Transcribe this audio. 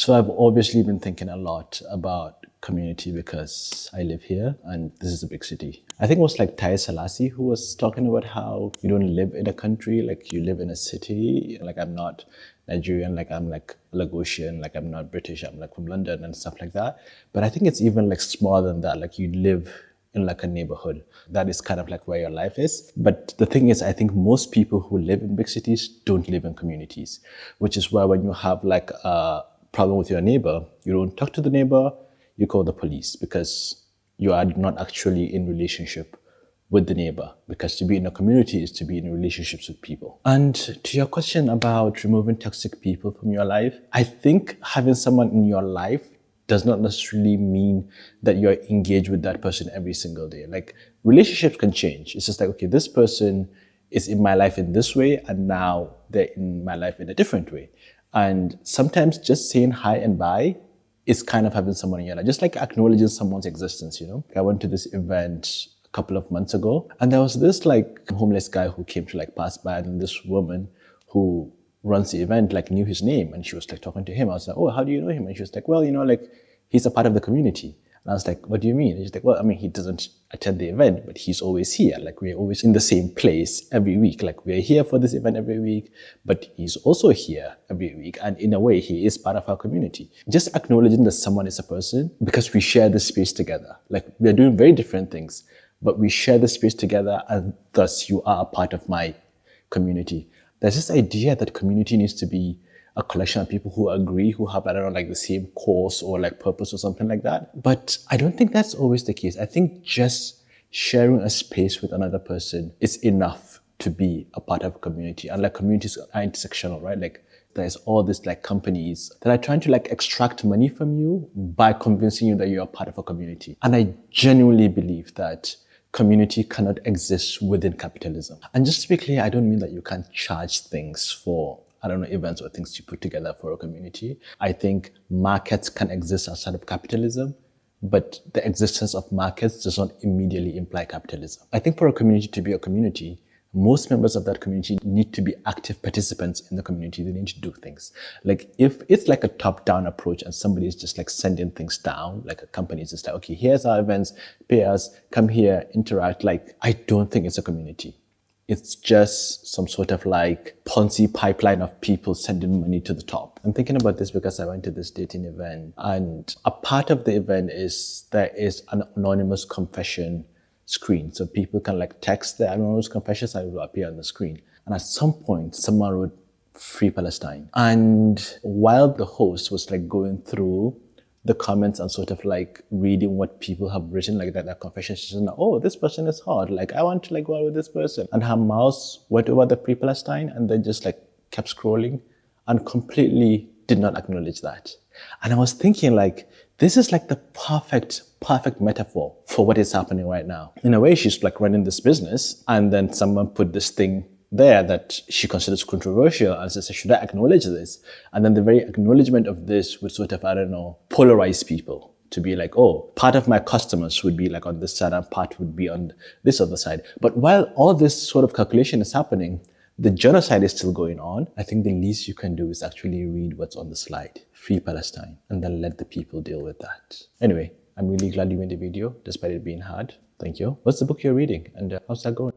So I've obviously been thinking a lot about community because I live here and this is a big city. I think it was like Tai Selassie who was talking about how you don't live in a country, like you live in a city. Like I'm not Nigerian, like I'm like Lagosian, like I'm not British, I'm like from London and stuff like that. But I think it's even like smaller than that. Like you live in like a neighborhood. That is kind of like where your life is. But the thing is, I think most people who live in big cities don't live in communities, which is why when you have like a problem with your neighbor, you don't talk to the neighbor, you call the police because you are not actually in relationship with the neighbor, because to be in a community is to be in relationships with people. And to your question about removing toxic people from your life, I think having someone in your life does not necessarily mean that you're engaged with that person every single day. Like relationships can change. It's just like, okay, this person is in my life in this way and now they're in my life in a different way. And sometimes just saying hi and bye is kind of having someone in your life, just like acknowledging someone's existence, you know? I went to this event a couple of months ago and there was this like homeless guy who came to like pass by, and this woman who runs the event like knew his name and she was like talking to him. I was like, oh, how do you know him? And she was like, well, you know, like he's a part of the community. And I was like, what do you mean? And she's like, well, I mean, he doesn't attend the event, but he's always here. Like we're always in the same place every week. Like we're here for this event every week, but he's also here every week. And in a way, he is part of our community. Just acknowledging that someone is a person because we share this space together. Like we're doing very different things, but we share the space together and thus you are a part of my community. There's this idea that community needs to be a collection of people who agree, who have, I don't know, like the same cause or like purpose or something like that. But I don't think that's always the case. I think just sharing a space with another person is enough to be a part of a community. And like communities are intersectional, right? Like there's all these like companies that are trying to like extract money from you by convincing you that you're a part of a community. And I genuinely believe that community cannot exist within capitalism. And just to be clear, I don't mean that you can't charge things for, I don't know, events or things you put together for a community. I think markets can exist outside of capitalism, but the existence of markets does not immediately imply capitalism. I think for a community to be a community, most members of that community need to be active participants in the community. They need to do things. Like if it's like a top-down approach and somebody is just like sending things down, like a company is just like, okay, here's our events, pay us, come here, interact. Like, I don't think it's a community. It's just some sort of like Ponzi pipeline of people sending money to the top. I'm thinking about this because I went to this dating event, and a part of the event is there is an anonymous confession screen. So people can like text their anonymous confessions and it will appear on the screen. And at some point, someone wrote Free Palestine. And while the host was like going through the comments and sort of like reading what people have written, like that confession, she said, oh, this person is hard. Like I want to like go out with this person. And her mouse went over the Free Palestine and then just like kept scrolling and completely did not acknowledge that. And I was thinking like, this is like the perfect metaphor for what is happening right now. In a way, she's like running this business and then someone put this thing there that she considers controversial and says, should I acknowledge this? And then the very acknowledgement of this would sort of, I don't know, polarize people to be like, oh, part of my customers would be like on this side and part would be on this other side. But while all this sort of calculation is happening, the genocide is still going on. I think the least you can do is actually read what's on the slide, Free Palestine, and then let the people deal with that. Anyway, I'm really glad you made the video, despite it being hard. Thank you. What's the book you're reading and how's that going?